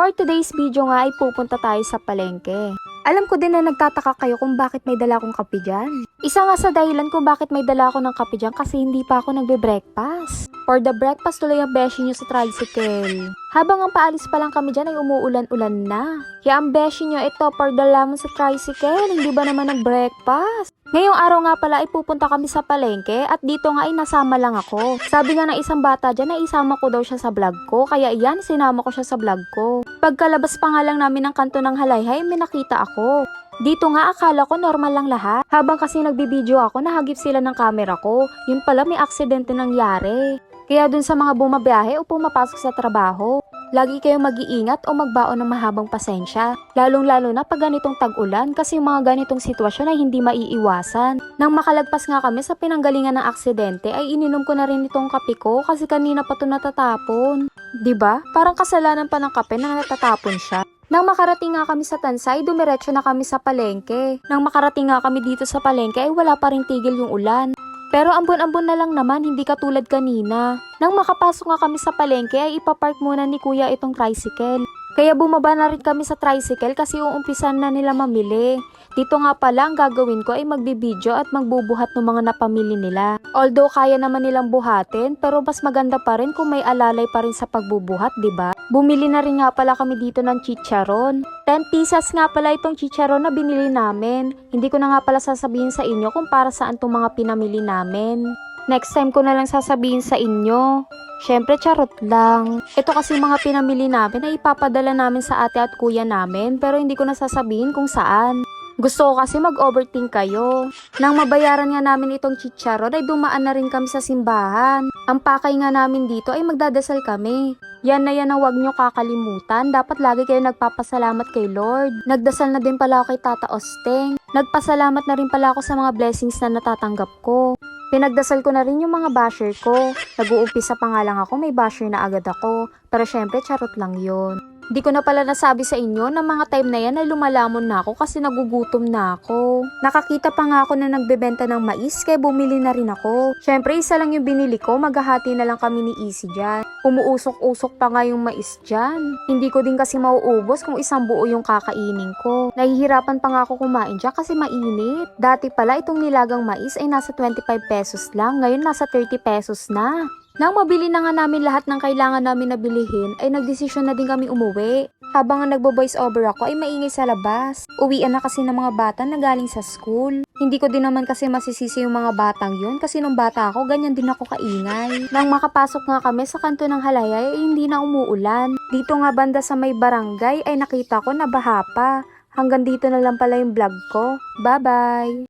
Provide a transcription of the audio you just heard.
For today's video nga ay pupunta tayo sa palengke. Alam ko din na nagtataka kayo kung bakit may dala akong kape dyan. Isa nga sa dahilan kung bakit may dala ako ng kape dyan kasi hindi pa ako nagbe-breakfast. For the breakfast tuloy ang beshi nyo sa tricycle. Habang ang paalis pa lang kami dyan ay umuulan-ulan na. Kaya ang beshi nyo ito for the lamon sa tricycle, hindi ba naman nag-breakfast? Ngayong araw nga pala ay pupunta kami sa palengke at dito nga ay nasama lang ako. Sabi nga ng isang bata dyan na isama ko daw siya sa vlog ko, kaya iyan sinama ko siya sa vlog ko. Pagkalabas pa nga lang namin ng kanto ng Halayhay, may nakita ako. Dito nga akala ko normal lang lahat. Habang kasi nagbibideo ako, nahagip sila ng camera ko. Yun pala may aksidente nangyari. Kaya dun sa mga bumabiyahe o pumapasok sa trabaho, lagi kayong mag-iingat o magbaon ng mahabang pasensya. Lalong-lalo na pag ganitong tag-ulan kasi yung mga ganitong sitwasyon ay hindi maiiwasan. Nang makalagpas nga kami sa pinanggalingan ng aksidente ay ininom ko na rin itong kape ko kasi kanina pa ito natatapon. 'Di ba? Parang kasalanan pa ng kape na natatapon siya. Nang makarating nga kami sa Tansay, dumiretso na kami sa palengke. Nang makarating nga kami dito sa palengke ay wala pa rin tigil yung ulan. Pero ambon-ambon na lang naman, hindi katulad kanina. Nang makapasok nga kami sa palengke ay ipapark muna ni kuya itong tricycle. Kaya bumaba na rin kami sa tricycle kasi uumpisan na nila mamili. Dito nga pala ang gagawin ko ay magbibideo at magbubuhat ng mga napamili nila. Although kaya naman nilang buhatin, pero mas maganda pa rin kung may alalay pa rin sa pagbubuhat, 'di ba? Bumili na rin nga pala kami dito ng chicharon. 10 pieces nga pala itong chicharon na binili namin. Hindi ko na nga pala sasabihin sa inyo kung para saan itong mga pinamili namin. Next time ko na lang sasabihin sa inyo. Syempre charot lang. Ito kasi mga pinamili namin ay ipapadala namin sa ate at kuya namin pero hindi ko na sasabihin kung saan. Gusto ko kasi mag-overthink kayo. Nang mabayaran nga namin itong chicharon ay dumaan na rin kami sa simbahan. Ang pakay nga namin dito ay magdadasal kami. Yan na yan ang huwag nyo kakalimutan. Dapat lagi kayo nagpapasalamat kay Lord. Nagdasal na din pala ako kay Tata Osteng. Nagpasalamat na rin pala ako sa mga blessings na natatanggap ko. Pinagdasal ko na rin yung mga basher ko. Nag-uumpisa pa nga lang ako, may basher na agad ako. Pero syempre, charot lang yun. Hindi ko na pala nasabi sa inyo na mga time na yan ay lumalamon na ako kasi nagugutom na ako. Nakakita pa nga ako na nagbebenta ng mais kaya bumili na rin ako. Syempre, isa lang yung binili ko, maghahati na lang kami ni Easy dyan. Umuusok-usok pa nga yung mais dyan. Hindi ko din kasi mauubos kung isang buo yung kakainin ko. Nahihirapan pa nga ako kumain dyan kasi mainit. Dati pala itong nilagang mais ay nasa 25 pesos lang, ngayon nasa 30 pesos na. Nang mabili na nga namin lahat ng kailangan namin na bilihin, ay nagdesisyon na din kami umuwi. Habang nagbo-voice over ako ay maingay sa labas. Uwian na kasi ng mga bata na galing sa school. Hindi ko din naman kasi masisisi yung mga batang yun kasi nung bata ako ganyan din ako kaingay. Nang makapasok nga kami sa kanto ng Halayhay ay hindi na umuulan. Dito nga banda sa may barangay ay nakita ko na baha pa. Hanggang dito na lang pala yung vlog ko. Bye bye!